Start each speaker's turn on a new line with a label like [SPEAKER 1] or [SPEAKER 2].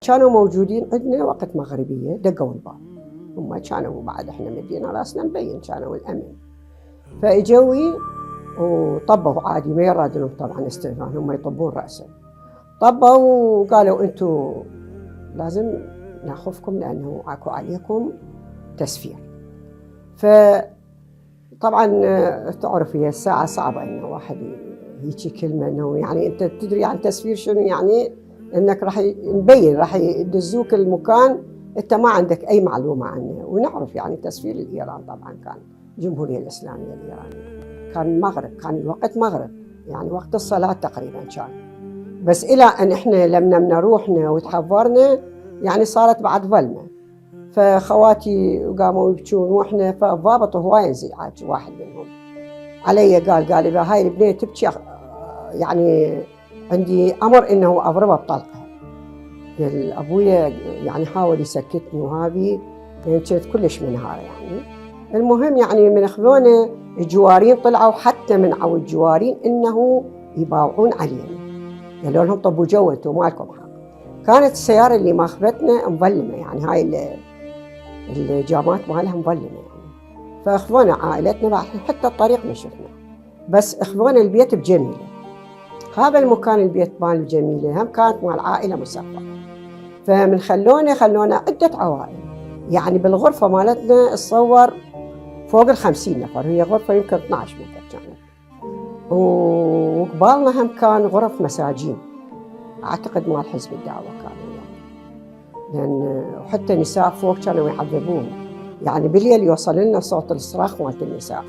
[SPEAKER 1] فكانوا موجودين عندنا وقت مغربية، دقوا الباب. هم كانوا بعد احنا مدينا راسنا مبين، كانوا الأمن. فاجوي وطبوا عادي، ما يرادون طبعا استئذان، هم يطبون رأسه. طبوا وقالوا انتم لازم ناخذكم لأنه اكو عليكم تسفير. فطبعا تعرف هي الساعة صعبة انه واحد هيجي كلمة انه يعني انت تدري عن تسفير شنو يعني؟ انك راح نبين راح يدزوك المكان انت ما عندك اي معلومة عنه. ونعرف يعني تسفير الايران طبعا كان الجمهورية الاسلامية الايرانية، كان المغرب، كان الوقت مغرب يعني وقت الصلاة تقريبا كان. بس الى ان احنا لما روحنا وتحضرنا يعني صارت بعد ظلمة. فخواتي قاموا يبكون واحنا، فالضابط هواي انزعاج واحد منهم علي، قال اذا هاي البنيه تبكي يعني عندي امر انه اضربها بطلقه. قال ابويا يعني حاول يسكتني، وهذه كانت كلش منهاره يعني. المهم يعني من اخذونا الجوارين طلعوا حتى منعوا الجوارين انه يباوعون علينا، قالوا لهم طب وجو انتم ما لكم حق. كانت السياره اللي ماخذتنا مظلمه يعني، هاي الجامات مالها مظلمه يعني. فاخذونا عائلتنا بعد حتى الطريق ما شفنا، بس اخذونا البيت بجميله. هذا المكان البيت مال الجميله هم كانت مال عائله مسقفه. فمن خلونا عده عوائل يعني. بالغرفه مالتنا تصور فوق 50 نفر، هي غرفه يمكن 12 متر كانت. وقبالنا هم كان غرف مساجين، اعتقد مال حزب الدعوه كانوا يعني. لان وحتى نساء فوق كانوا يعذبون يعني، بالليل يوصل لنا صوت الصراخ مالت النساء.